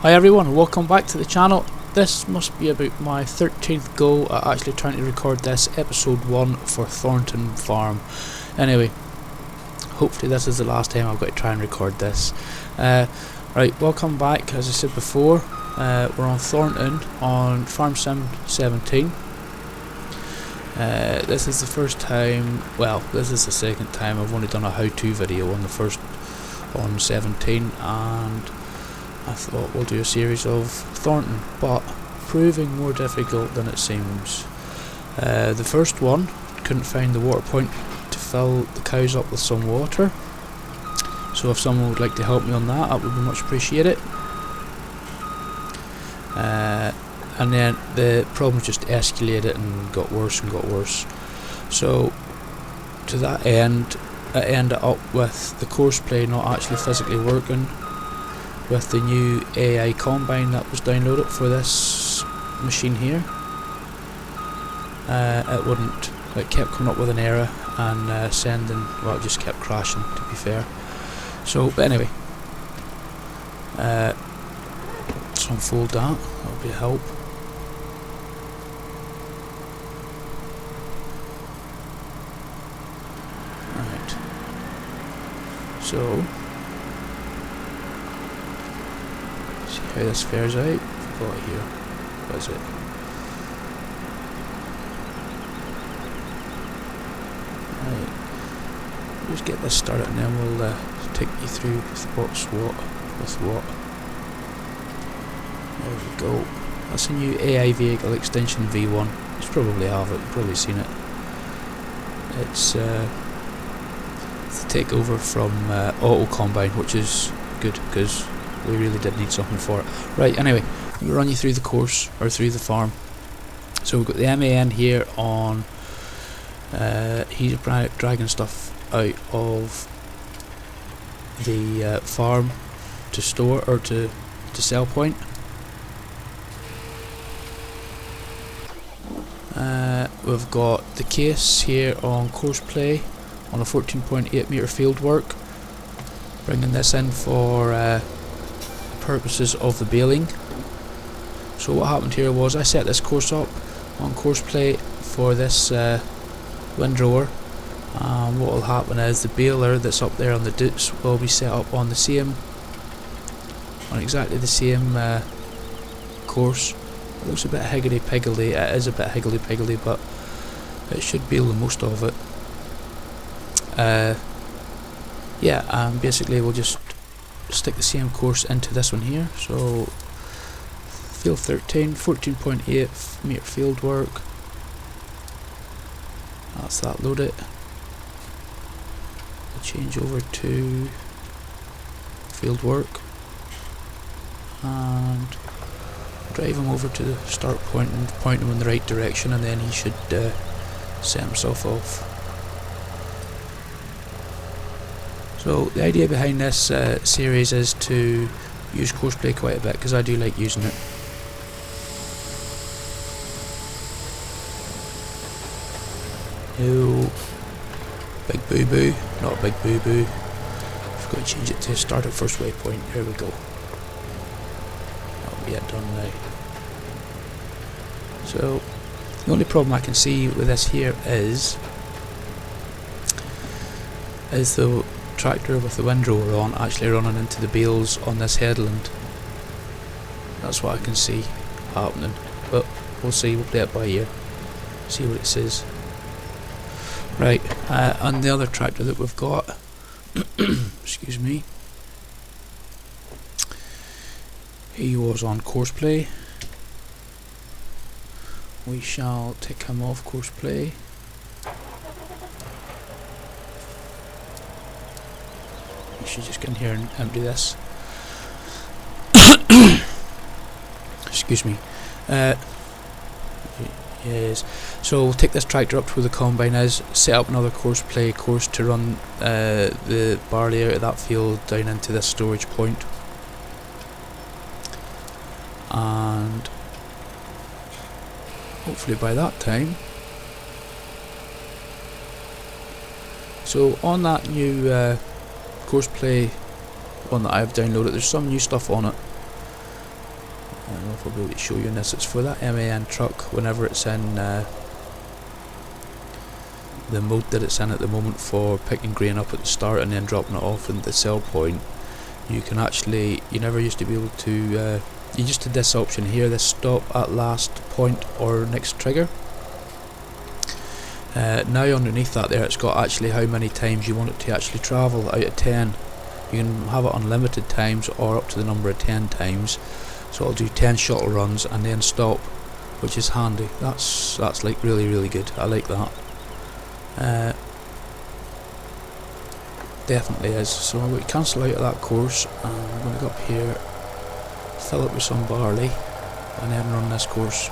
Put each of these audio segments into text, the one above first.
Hi everyone, welcome back to the channel. This must be about my 13th go at actually trying to record this episode 1 for Thornton Farm. Anyway, hopefully this is the last time I've got to try and record this. Right, welcome back. As I said before, we're on Thornton on Farm Sim 17. This is the first time, well, this is the second time I've only done a how-to video on the first on 17, and I thought we'll do a series of Thornton, but proving more difficult than it seems. The first one, couldn't find the water point to fill the cows up with some water, so if someone would like to help me on that, that would be much appreciated. And then the problem just escalated and got worse and got worse. So to that end, I ended up with the courseplay not actually physically working. With the new AI combine that was downloaded for this machine here, it wouldn't. It kept coming up with an error and sending. Well, it just kept crashing, to be fair. So, but anyway, let's unfold that. That'll be a help. Right. So. See how this fares out. I've got it here. What is it? Right. Just get this started and then we'll take you through what's what with what. There we go. That's a new AI vehicle extension V1. You probably have it, you've probably seen it. It's the takeover from Auto Combine, which is good because we really did need something for it. Right, anyway, we'll run you through the course, or through the farm. So we've got the MAN here on, he's dragging stuff out of the farm to store, or to sell point. We've got the case here on courseplay on a 14.8 metre field work, bringing this in for purposes of the baling. So what happened here was I set this course up on courseplay for this windrower, and what will happen is the baler that's up there on the Deutz will be set up on the same, on exactly the same course. It looks a bit higgledy-piggledy. It is a bit higgledy-piggledy, but it should bale the most of it. Yeah, and basically we'll just stick the same course into this one here. So field 13, 14.8 metre field work. That's that loaded. We'll change over to field work and drive him over to the start point and point him in the right direction, and then he should set himself off. So the idea behind this series is to use courseplay quite a bit, because I do like using it. No, big boo boo, not a big boo boo. I've got to change it to start at first waypoint. Here we go. That'll be it done now. So the only problem I can see with this here is the tractor with the windrower on actually running into the bales on this headland. That's what I can see happening, but we'll see. We'll play it by ear, see what it says. Right, and the other tractor that we've got excuse me, he was on courseplay. We shall take him off courseplay. We should just get in here and empty this. Excuse me. Yes. So we'll take this tractor up to where the combine is, set up another courseplay course to run the barley out of that field down into this storage point. And hopefully by that time. So on that new courseplay one that I've downloaded, there's some new stuff on it. don't know if I'll be able to show you in this. It's for that MAN truck whenever it's in the mode that it's in at the moment for picking grain up at the start and then dropping it off in the sell point. You can actually, you never used to be able to, you just did this option here, this stop at last point or next trigger. Now underneath that there, it's got actually how many times you want it to actually travel out of 10. You can have it unlimited times or up to the number of 10 times. So I'll do 10 shuttle runs and then stop, which is handy. That's like really good. I like that. Definitely is. So I'm going to cancel out of that course and I'm going to go up here, fill it with some barley and then run this course.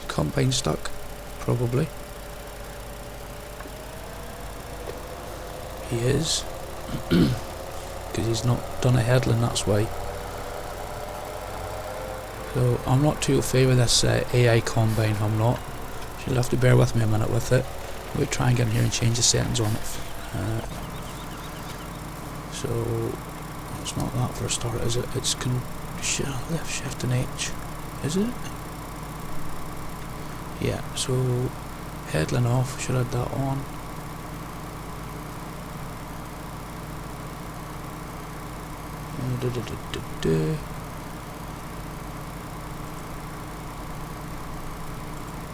Combine stuck, probably. He is, because he's not done a headland, that's why. So I'm not too favour this AI combine, I'm not. You'll have to bear with me a minute with it. We'll try and get in here and change the settings on it. So it's not that for a start, is it? It's left shift and H, is it? Yeah, so headland off, should add that on.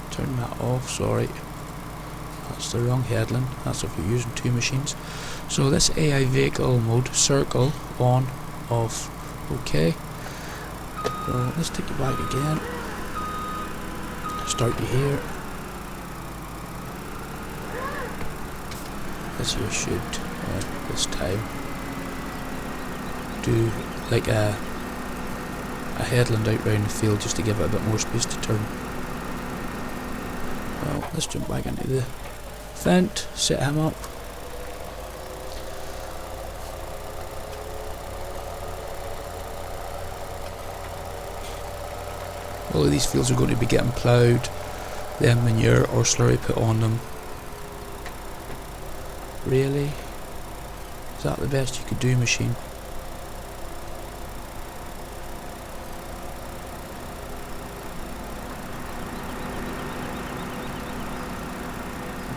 Turn that off, sorry. That's the wrong headland, that's if you're using two machines. So this AI vehicle mode, circle, on, off, okay. So let's take it back again. Start you here. This here should, this time, do like a headland out round the field just to give it a bit more space to turn. Well, let's jump back into the vent, set him up. All of these fields are going to be getting ploughed, then manure or slurry put on them. Really? Is that the best you could do, machine?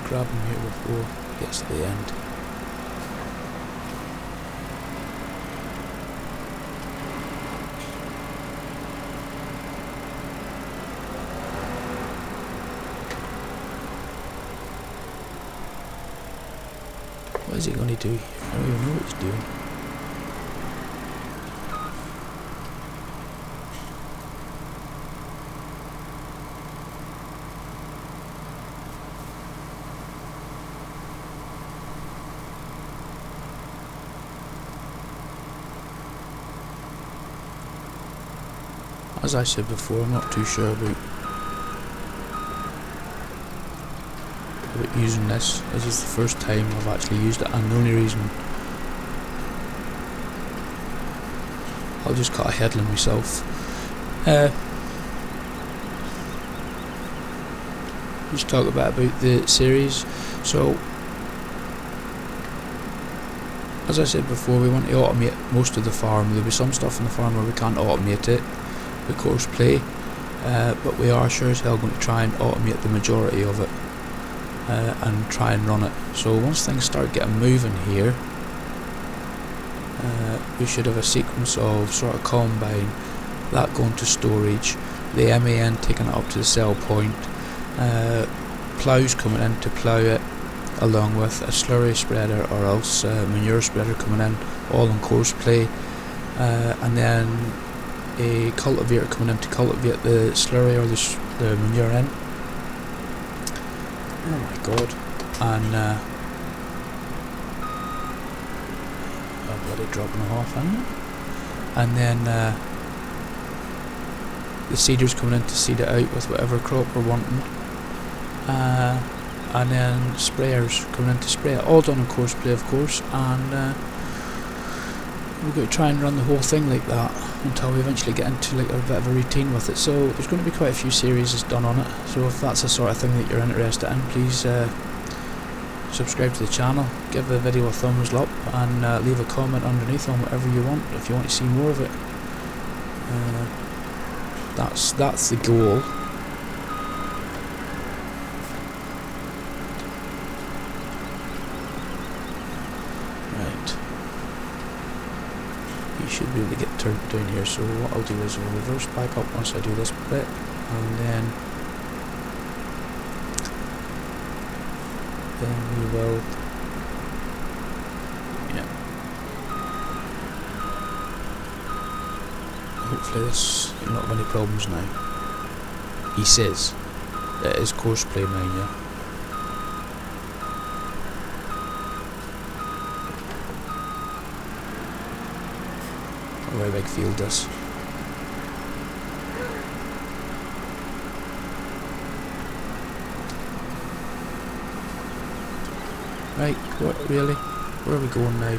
Grab him here before it gets to the end. What is he going to do? I don't even know what he's doing. As I said before, I'm not too sure about using this. This is the first time I've actually used it, and the only reason I'll just cut a headland myself. Just talk about the series. So as I said before, we want to automate most of the farm. There'll be some stuff in the farm where we can't automate it with courseplay, but we are sure as hell going to try and automate the majority of it. And try and run it. So once things start getting moving here, we should have a sequence of sort of combine, that going to storage, the MAN taking it up to the sell point, ploughs coming in to plough it, along with a slurry spreader or else a manure spreader coming in, all on courseplay, and then a cultivator coming in to cultivate the slurry or the manure in. Oh my god. And I'm bloody dropping it off, isn't it? And then the seeders coming in to seed it out with whatever crop we're wanting, and then sprayers coming in to spray it, all done in courseplay of course, and we're going to try and run the whole thing like that until we eventually get into like a bit of a routine with it. So there's going to be quite a few series done on it, so if that's the sort of thing that you're interested in, please subscribe to the channel, give the video a thumbs up, and leave a comment underneath on whatever you want if you want to see more of it. That's the goal. Right, you should be able to get turned down here, so what I'll do is I'll reverse back up once I do this bit, and then we will, yeah, hopefully this will not have any problems now. He says it is courseplay, mind you. A very big field this. Right, what, really? Where are we going now?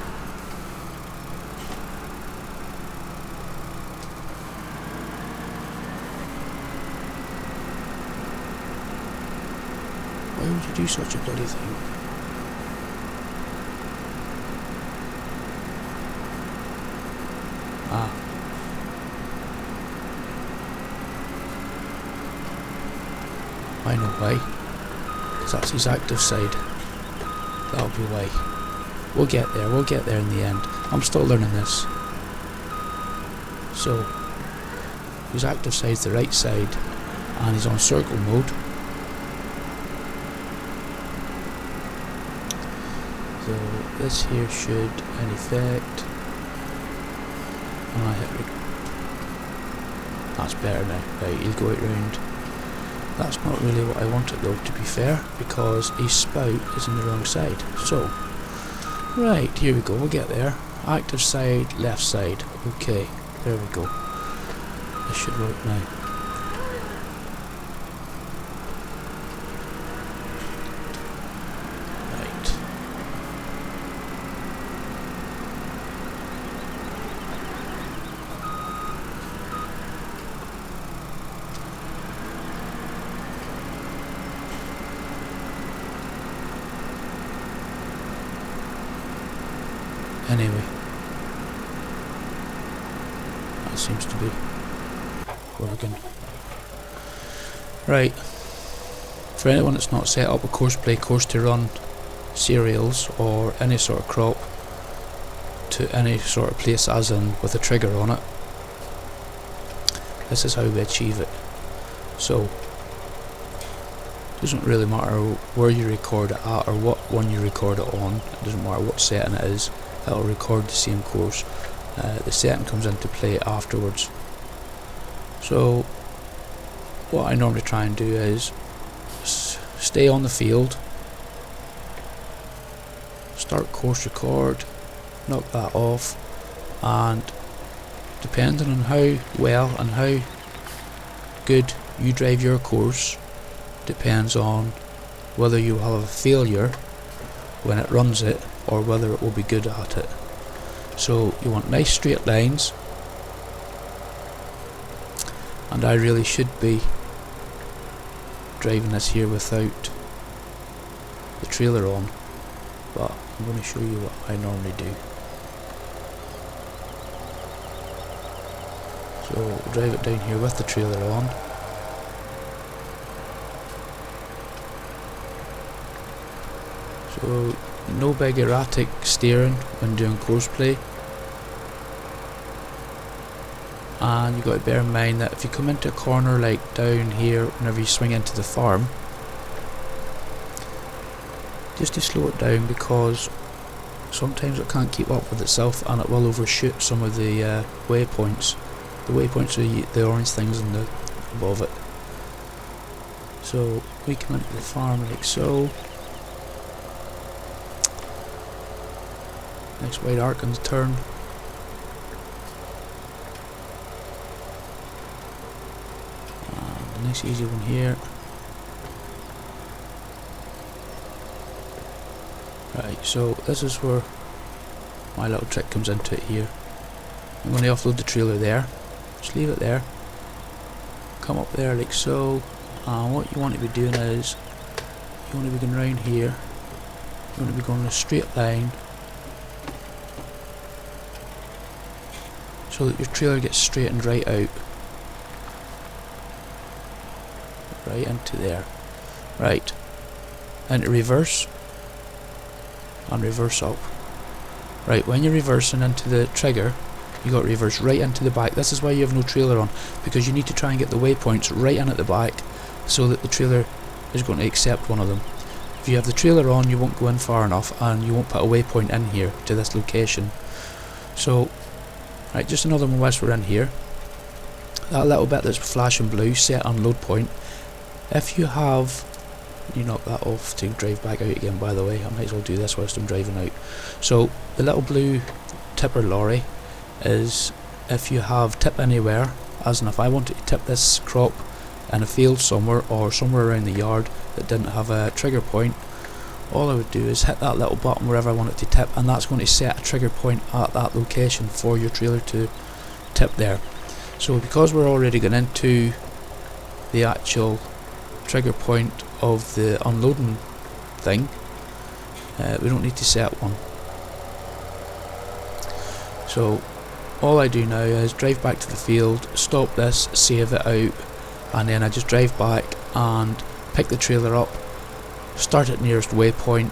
Why would you do such a bloody thing? Ah. I know why. Because that's his active side. That'll be why. We'll get there in the end. I'm still learning this. So, his active side's the right side, and he's on circle mode. So, this here should, in effect, and I hit that's better now. Right, he'll go out round. That's not really what I wanted though, to be fair, because his spout is in the wrong side. So, right, here we go, we'll get there. Active side, left side. Okay, there we go. This should work now. Right. Anyway, that seems to be working. Right, for anyone that's not set up a courseplay course to run cereals or any sort of crop to any sort of place, as in with a trigger on it, this is how we achieve it. So, it doesn't really matter where you record it at or what one you record it on, it doesn't matter what setting it is, it'll record the same course. The setting comes into play afterwards. So what I normally try and do is stay on the field, start course record, knock that off, and depending on how well and how good you drive your course depends on whether you will have a failure when it runs it or whether it will be good at it. So you want nice straight lines, and I really should be driving this here without the trailer on, but I'm going to show you what I normally do. So we'll drive it down here with the trailer on. So no big erratic steering when doing courseplay, and you've got to bear in mind that if you come into a corner like down here whenever you swing into the farm, just to slow it down, because sometimes it can't keep up with itself and it will overshoot some of the waypoints. The waypoints are the orange things in the above it. So we come into the farm like so. Next wide arc on the turn. a nice easy one here. Right, so this is where my little trick comes into it here. I'm going to offload the trailer there, just leave it there, come up there like so, and what you want to be doing is, you want to be going round here, you want to be going in a straight line, so that your trailer gets straightened right out, right into there, right, into reverse, and reverse up. Right, when you're reversing into the trigger, you got to reverse right into the back. This is why you have no trailer on, because you need to try and get the waypoints right in at the back, so that the trailer is going to accept one of them. If you have the trailer on, you won't go in far enough, and you won't put a waypoint in here to this location. So, right, just another one whilst we're in here. That little bit that's flashing blue, set on load point. If you have, you knock that off to drive back out again, by the way. I might as well do this whilst I'm driving out. So the little blue tipper lorry is if you have tip anywhere, as in if I wanted to tip this crop in a field somewhere, or somewhere around the yard that didn't have a trigger point, all I would do is hit that little button wherever I want it to tip, and that's going to set a trigger point at that location for your trailer to tip there. So because we're already going into the actual trigger point of the unloading thing, we don't need to set one. So all I do now is drive back to the field, stop this, save it out, and then I just drive back and pick the trailer up, start at nearest waypoint,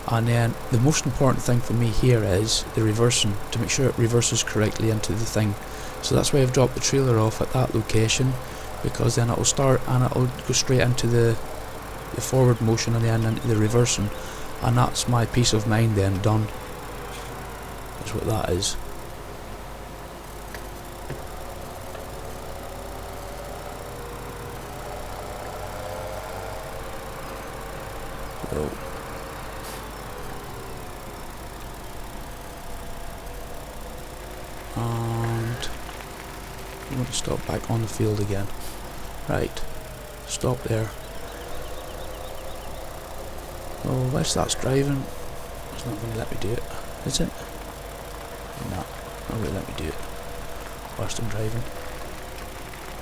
and then the most important thing for me here is the reversing, to make sure it reverses correctly into the thing. So that's why I've dropped the trailer off at that location, because then it'll start and it'll go straight into the forward motion and then into the reversing, and that's my peace of mind then done. That's what that is. So and I'm going to stop back on the field again. Right, stop there. Oh, whilst that's driving, it's not going to let me do it, is it? No, not going to let me do it whilst I'm driving.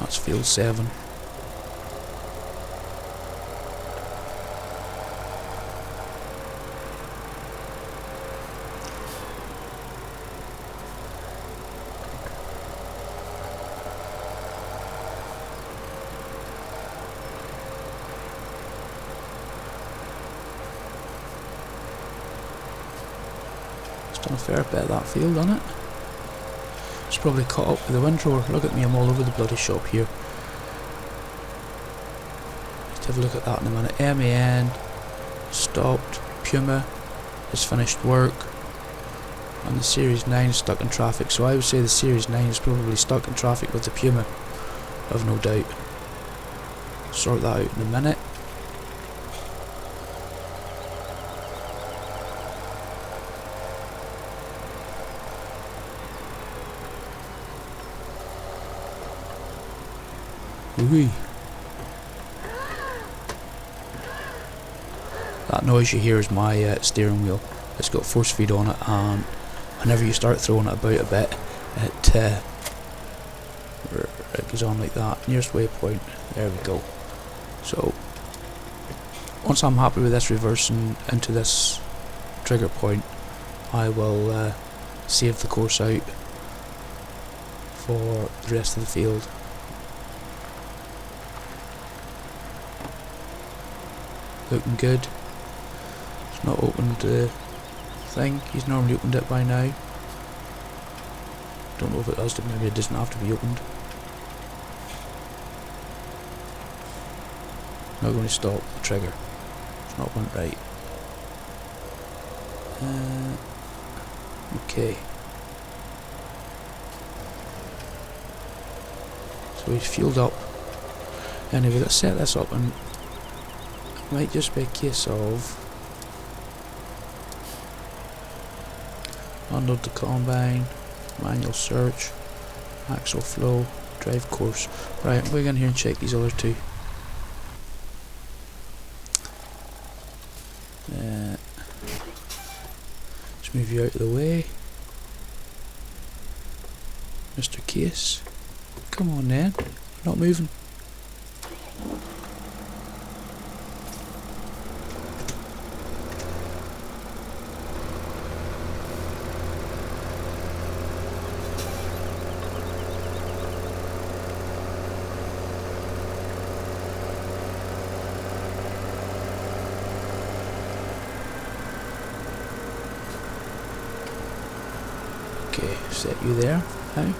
That's field 7. Done a fair bit of that field on it. It's probably caught up with the windrower. Look at me, I'm all over the bloody shop here. Let's have a look at that in a minute. MAN stopped. Puma has finished work, and the Series 9 is stuck in traffic. So I would say the Series 9 is probably stuck in traffic with the Puma, I've no doubt. Sort that out in a minute. Ooh. That noise you hear is my steering wheel. It's got force feed on it, and whenever you start throwing it about a bit, it goes on like that. Nearest waypoint, there we go. So once I'm happy with this reversing into this trigger point, I will save the course out for the rest of the field. Looking good. It's not opened the thing. He's normally opened it by now. Don't know if it does, maybe it doesn't have to be opened. Not going to stop the trigger. It's not went right. Okay. So he's fueled up. Anyway, let's set this up, and it might just be a case of unload the combine, manual search, axle flow, drive course. Right, we'll go in here and check these other two. Just move you out of the way, Mr. Case. Come on then, not moving. Okay, set you there now.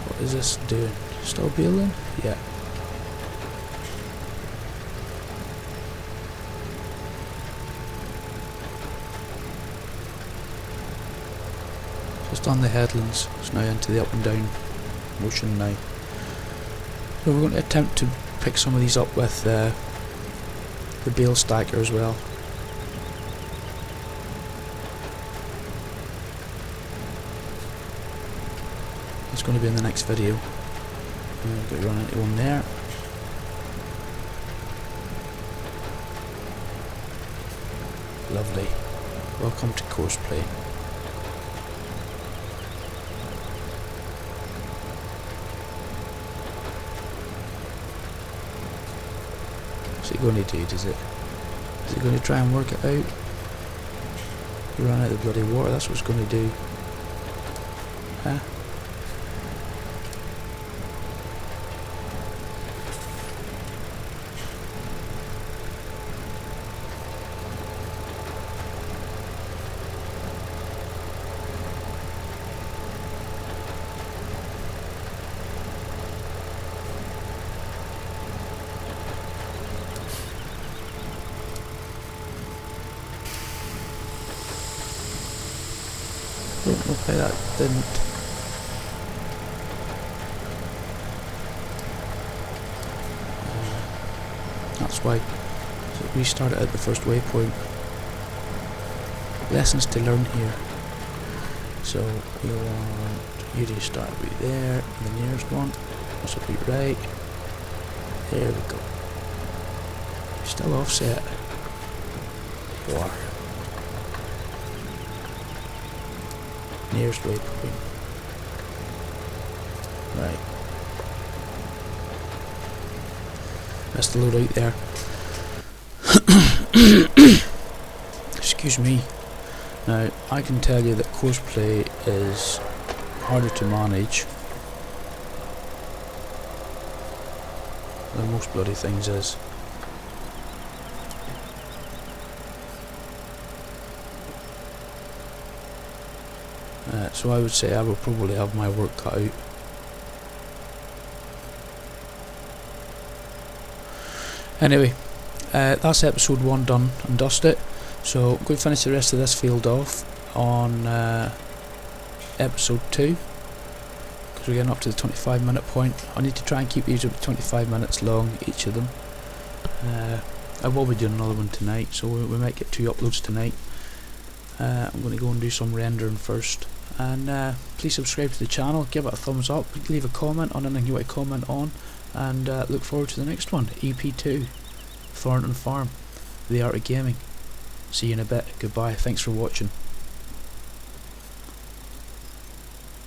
What is this doing? Still baling? Yeah. Just on the headlands. It's now into the up and down motion now. So we're going to attempt to pick some of these up with the bale stacker as well. It's going to be in the next video. Got to run into one there. Lovely. Welcome to courseplay. What's it going to do, does it? Is it going to try and work it out? You run out of the bloody water, that's what it's going to do. Huh? Don't know why that didn't. That's why. So we started at the first waypoint. Lessons to learn here. So we want you to start right there, the nearest one. Also be right. There we go. Still offset. War. Nearest waypoint. Right. Missed the load out there. Excuse me. Now, I can tell you that courseplay is harder to manage than most bloody things is. So I would say I will probably have my work cut out. Anyway, that's episode 1 done and dusted. So I'm going to finish the rest of this field off on episode 2, because we're getting up to the 25-minute point. I need to try and keep these up to 25 minutes long, each of them. I will be doing another one tonight, so we might get 2 uploads tonight. I'm going to go and do some rendering first. And please subscribe to the channel, give it a thumbs up, leave a comment on anything you want to comment on, and look forward to the next one. EP2, Thornton Farm, the art of gaming. See you in a bit. Goodbye. Thanks for watching.